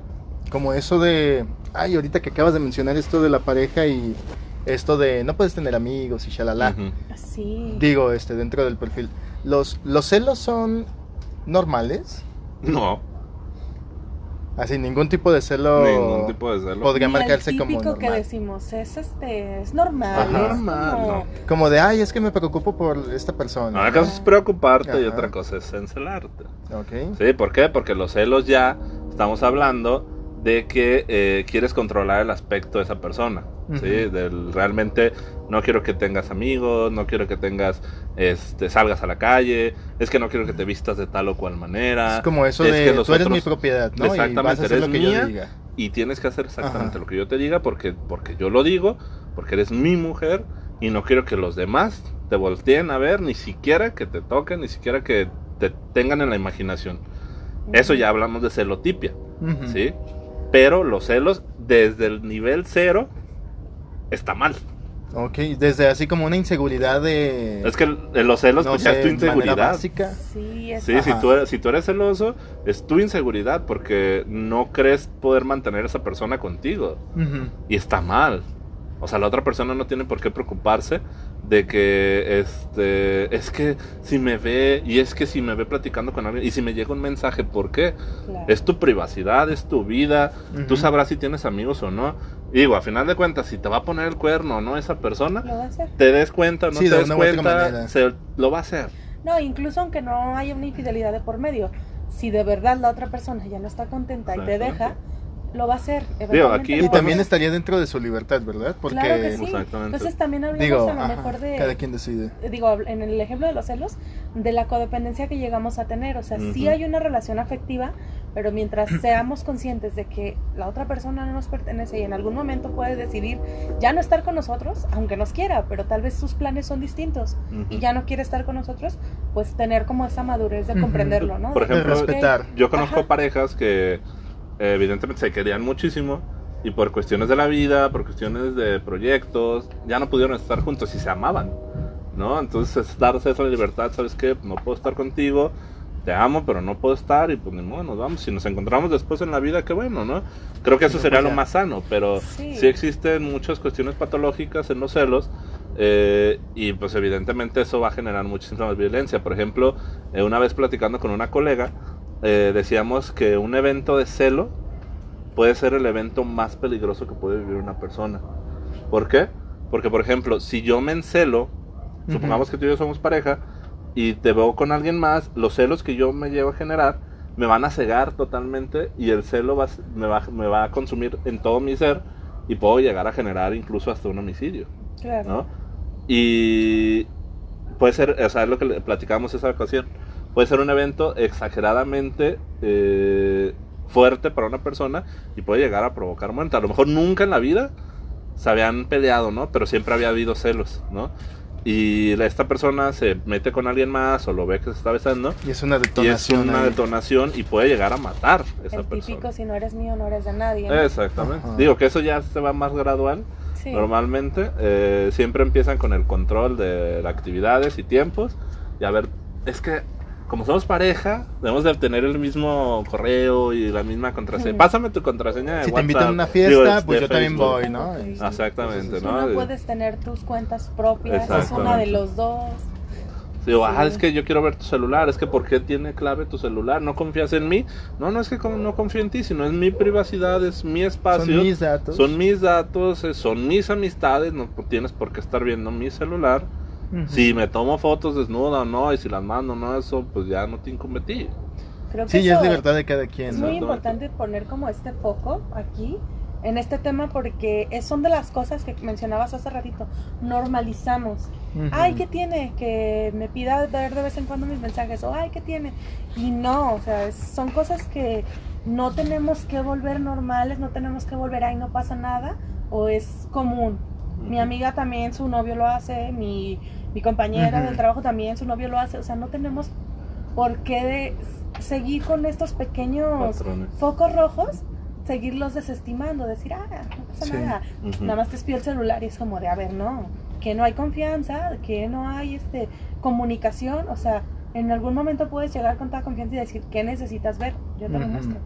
Como eso de, ahorita que acabas de mencionar esto de la pareja y esto de no puedes tener amigos y shalala. Sí. Digo, dentro del perfil. ¿Los celos son normales? No. Así, ningún tipo de celo. Ningún tipo de celo. Podría marcarse como típico normal. que decimos es normal. Ajá. Es como... Como de, es que me preocupo por esta persona. No, una cosa es preocuparte y Ajá. otra cosa es encelarte. Ok. Sí, ¿por qué? Porque los celos ya estamos hablando de que quieres controlar el aspecto de esa persona. ¿Sí? Realmente no quiero que tengas amigos, no quiero que tengas, salgas a la calle, es que no quiero que te vistas de tal o cual manera. Es como eso es de que tú eres mi propiedad, ¿no? Exactamente, y vas a hacer eres lo que mía, yo diga. Y tienes que hacer exactamente Ajá. lo que yo te diga porque yo lo digo, porque eres mi mujer, y no quiero que los demás te volteen a ver, ni siquiera que te toquen, ni siquiera que te tengan en la imaginación. Eso ya hablamos de celotipia, ¿sí? Pero los celos desde el nivel 0 está mal. Ok, desde así como una inseguridad de... Es que los celos pues ya es tu inseguridad. Básica. Sí, Sí, si tú eres celoso, es tu inseguridad porque no crees poder mantener a esa persona contigo. Y está mal. O sea, la otra persona no tiene por qué preocuparse de que es que si me ve, y es que si me ve platicando con alguien, y si me llega un mensaje, ¿por qué? Claro. Es tu privacidad, es tu vida, tú sabrás si tienes amigos o no. Y digo, a final de cuentas, si te va a poner el cuerno o no esa persona, Lo va a hacer. te des cuenta o no Sí, te de des una u otra cuenta, manera. lo va a hacer. No, incluso aunque no haya una infidelidad de por medio, si de verdad la otra persona ya no está contenta y te deja, lo va a ser. Aquí Y también estaría dentro de su libertad, ¿verdad? Porque Claro que sí. Exactamente. Entonces también hablamos a lo ajá, mejor de... cada quien decide. Digo, en el ejemplo de los celos, de la codependencia que llegamos a tener. O sea, sí hay una relación afectiva, pero mientras seamos conscientes de que la otra persona no nos pertenece y en algún momento puede decidir ya no estar con nosotros, aunque nos quiera, pero tal vez sus planes son distintos y ya no quiere estar con nosotros, pues tener como esa madurez de comprenderlo, ¿no? Por ejemplo, respetar. Yo conozco parejas que evidentemente se querían muchísimo y por cuestiones de la vida, por cuestiones de proyectos, ya no pudieron estar juntos y se amaban, ¿no? Entonces es darse esa libertad, ¿sabes qué? No puedo estar contigo, te amo, pero no puedo estar, y pues ni modo, nos vamos. Si nos encontramos después en la vida, qué bueno, ¿no? Creo que eso sería lo más sano, pero sí existen muchas cuestiones patológicas en los celos, y pues evidentemente eso va a generar muchísima violencia. Por ejemplo, una vez platicando con una colega, decíamos que un evento de celo puede ser el evento más peligroso que puede vivir una persona. ¿Por qué? Porque, por ejemplo, si yo me encelo, supongamos que tú y yo somos pareja, y te veo con alguien más, los celos que yo me llevo a generar me van a cegar totalmente, y el celo me va a consumir en todo mi ser, y puedo llegar a generar incluso hasta un homicidio. Claro. ¿No? Y puede ser, o sea, es lo que platicamos esa ocasión, puede ser un evento exageradamente fuerte para una persona, y puede llegar a provocar muerte. A lo mejor nunca en la vida se habían peleado, ¿no? Pero siempre había habido celos, ¿no? Y esta persona se mete con alguien más, o lo ve que se está besando, y es una detonación. Y es una detonación, y puede llegar a matar a esa persona. El típico, si no eres mío, no eres de nadie, ¿no? Exactamente. Digo que eso ya se va más gradual. Sí. Normalmente siempre empiezan con el control de actividades y tiempos, y a ver, es que como somos pareja, debemos de tener el mismo correo y la misma contraseña. Pásame tu contraseña de WhatsApp. Si te invitan a una fiesta, pues yo también voy, ¿no? Exactamente, ¿no? No puedes tener tus cuentas propias, es una de los dos. Digo, es que yo quiero ver tu celular, es que ¿por qué tiene clave tu celular? ¿No confías en mí? No es que no confío en ti, sino es mi privacidad, es mi espacio. Son mis datos. Son mis amistades, no tienes por qué estar viendo mi celular. Si me tomo fotos desnuda o no, y si las mando no, eso pues ya no te incumbe a ti. Creo que sí, ya es libertad de cada quien. Es muy importante poner como este foco aquí en este tema, porque son de las cosas que mencionabas hace ratito. Normalizamos. Ay, ¿qué tiene? Que me pida ver de vez en cuando mis mensajes, o ay, ¿qué tiene? Y no, o sea, son cosas que no tenemos que volver normales, no tenemos que volver ahí, no pasa nada, o es común. Mi amiga también, su novio lo hace, mi compañera del trabajo también, su novio lo hace. O sea, no tenemos por qué seguir con estos pequeños focos rojos, seguirlos desestimando, decir, no pasa nada. Nada más te espió el celular, y es como de, a ver, no, que no hay confianza, que no hay comunicación. O sea, en algún momento puedes llegar con toda confianza y decir, ¿qué necesitas ver? Yo te lo muestro.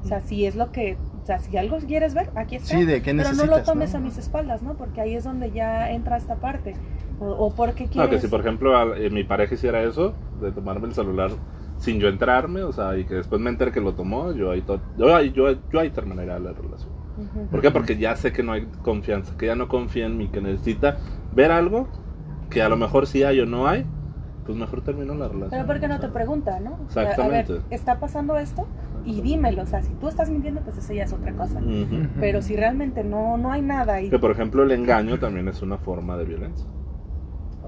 O sea, si es lo que, o sea, si algo quieres ver, aquí está. Sí, ¿de qué necesitas? Pero no lo tomes a mis espaldas, ¿no? Porque ahí es donde ya entra esta parte. O porque quieres. No, que si por ejemplo mi pareja hiciera eso, de tomarme el celular sin yo enterarme, o sea, y que después me entere que lo tomó, yo ahí terminaría la relación. ¿Por qué? Porque ya sé que no hay confianza, que ya no confía en mí, que necesita ver algo que a lo mejor sí hay o no hay, pues mejor termino la relación. Pero porque no te pregunta, ¿no? Exactamente. A ver, ¿está pasando esto? Y dímelo. O sea, si tú estás mintiendo, pues eso ya es otra cosa. Pero si realmente no hay nada. Que por ejemplo el engaño también es una forma de violencia.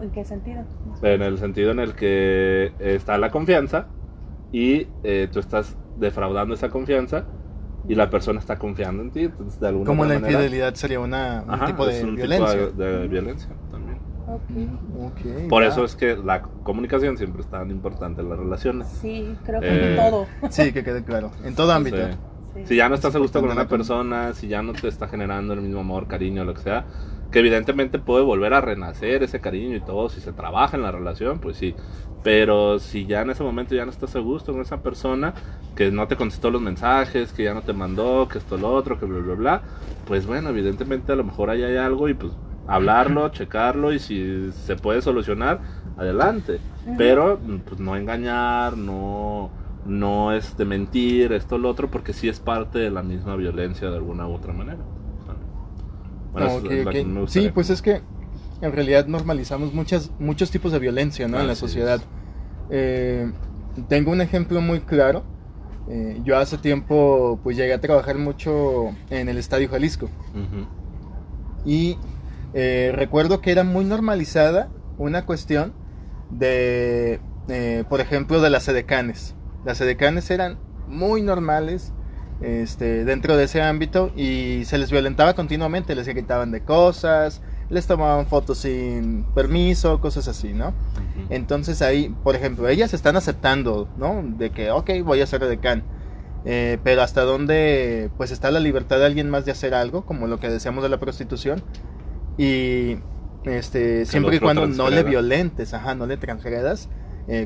¿En qué sentido? En el sentido en el que está la confianza, y tú estás defraudando esa confianza, y la persona está confiando en ti, entonces de alguna como la manera, infidelidad sería un tipo de violencia. Tipo de violencia también. Okay. Por eso es que la comunicación siempre es tan importante en las relaciones. Sí, creo que en todo. Sí, que quede claro, en todo ámbito. Sí. Si ya no estás a gusto con una persona, si ya no te está generando el mismo amor, cariño, lo que sea, que evidentemente puede volver a renacer ese cariño y todo, si se trabaja en la relación, pues sí. Pero si ya en ese momento ya no estás a gusto con esa persona, que no te contestó los mensajes, que ya no te mandó, que esto, lo otro, que bla, bla, bla, pues bueno, evidentemente a lo mejor ahí hay algo, y pues hablarlo, checarlo, y si se puede solucionar, adelante. Pero pues no engañar, no mentir, esto, lo otro, porque sí es parte de la misma violencia de alguna u otra manera. Bueno, sí, pues es que en realidad normalizamos muchos tipos de violencia, ¿no? En la sociedad. Tengo un ejemplo muy claro. Yo hace tiempo pues llegué a trabajar mucho en el Estadio Jalisco. Y recuerdo que era muy normalizada una cuestión de, por ejemplo, de las edecanes. Las edecanes eran muy normales dentro de ese ámbito, y se les violentaba continuamente, les gritaban de cosas, les tomaban fotos sin permiso, cosas así, ¿no? Entonces ahí, por ejemplo, ellas están aceptando, ¿no? De que, ok, voy a ser edecán, pero hasta dónde pues está la libertad de alguien más de hacer algo, como lo que decíamos de la prostitución. Y siempre y cuando no le violentes, no le transgredas,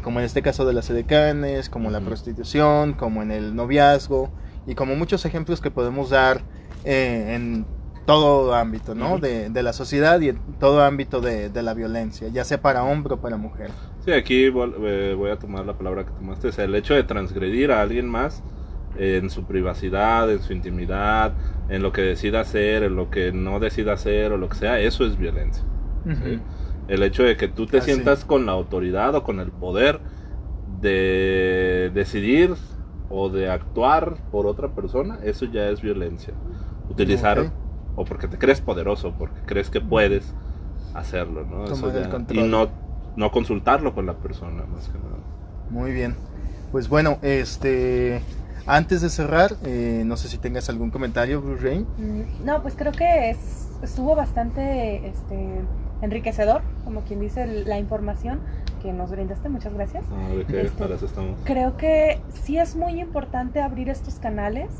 como en este caso de las edecanes, como la prostitución, como en el noviazgo, y como muchos ejemplos que podemos dar en todo ámbito, ¿no? De la sociedad y en todo ámbito de la violencia, ya sea para hombre o para mujer. Sí, aquí voy a tomar la palabra que tomaste, es el hecho de transgredir a alguien más en su privacidad, en su intimidad, en lo que decida hacer, en lo que no decida hacer o lo que sea, eso es violencia. ¿Sí? El hecho de que tú te sientas con la autoridad o con el poder de decidir o de actuar por otra persona, eso ya es violencia. Utilizar, o porque te crees poderoso, porque crees que puedes hacerlo, ¿no? Eso ya, y no consultarlo con la persona, más que nada. Muy bien. Pues bueno, antes de cerrar, no sé si tengas algún comentario, Blue Rain. No, pues creo que estuvo bastante enriquecedor, como quien dice, la información que nos brindaste. Muchas gracias. ¿De qué? Para eso estamos. Creo que sí es muy importante abrir estos canales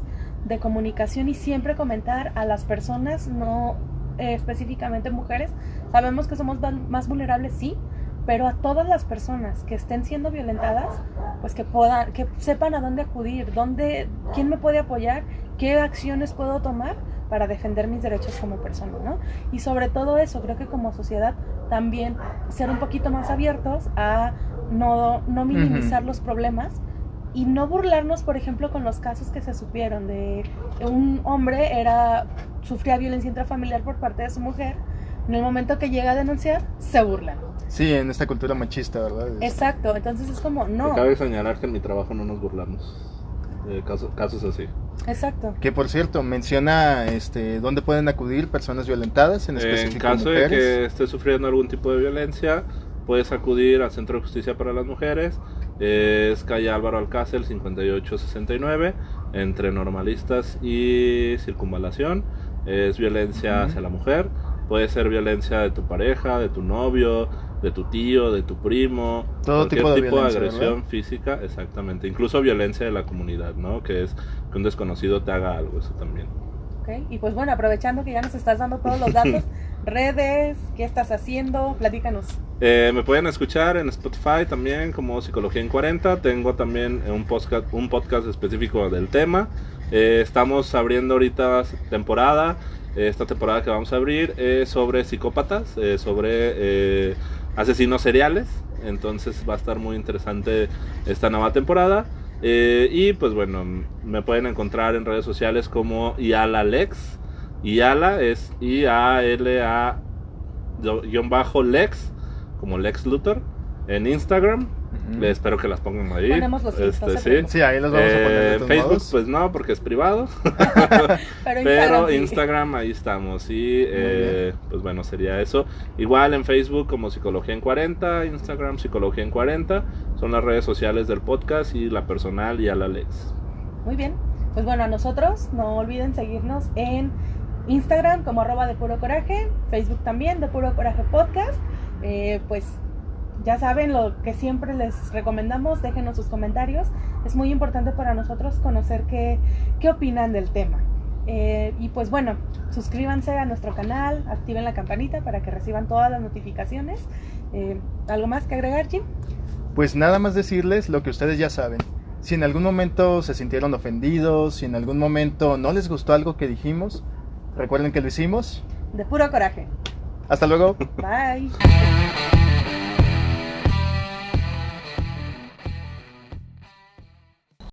de comunicación y siempre comentar a las personas, no específicamente mujeres. Sabemos que somos más vulnerables, sí, pero a todas las personas que estén siendo violentadas, pues que sepan a dónde acudir, quién me puede apoyar, qué acciones puedo tomar para defender mis derechos como persona, ¿no? Y sobre todo eso, creo que como sociedad también ser un poquito más abiertos a no minimizar los problemas y no burlarnos, por ejemplo, con los casos que se supieron de un hombre sufría violencia intrafamiliar por parte de su mujer. En el momento que llega a denunciar, se burlan. Sí, en esta cultura machista, ¿verdad? Exacto, entonces es como, no. Cabe señalar que en mi trabajo no nos burlamos de casos así. Exacto. Que por cierto, menciona dónde pueden acudir personas violentadas, en específico en caso mujeres. de que esté sufriendo algún tipo de violencia, puedes acudir al Centro de Justicia para las Mujeres. Es calle Álvaro Alcácer 5869, entre Normalistas y Circunvalación. Es violencia hacia la mujer. Puede ser violencia de tu pareja, de tu novio, de tu tío, de tu primo, todo tipo de agresión, ¿verdad? física, exactamente, incluso violencia de la comunidad, ¿no? Que es que un desconocido te haga algo, eso también. Okay. Y pues bueno, aprovechando que ya nos estás dando todos los datos, redes, ¿qué estás haciendo? Platícanos. Me pueden escuchar en Spotify también como Psicología en 40. Tengo también un podcast específico del tema. Estamos abriendo ahorita temporada. Esta temporada que vamos a abrir es sobre psicópatas, sobre asesinos seriales. Entonces va a estar muy interesante esta nueva temporada. Y pues bueno, me pueden encontrar en redes sociales como IALALEX. IALA es IALA_Lex, como Lex Luthor, en Instagram. Espero que las pongan ahí. Ponemos los sí, ahí los vamos a poner de en Facebook modos. pues no, porque es privado. Pero Instagram ahí estamos. Y pues bueno, sería eso. Igual en Facebook como Psicología en 40, Instagram Psicología en 40. Son las redes sociales del podcast y la personal y a la Lex. Muy bien. Pues bueno, a nosotros no olviden seguirnos en Instagram como @depurocoraje, Facebook también de Puro Coraje Podcast. Pues ya saben lo que siempre les recomendamos, déjenos sus comentarios. Es muy importante para nosotros conocer qué opinan del tema. Y pues bueno, suscríbanse a nuestro canal, activen la campanita para que reciban todas las notificaciones. ¿Algo más que agregar, Jim? Pues nada más decirles lo que ustedes ya saben. Si en algún momento se sintieron ofendidos, si en algún momento no les gustó algo que dijimos, recuerden que lo hicimos De puro coraje. Hasta luego. Bye.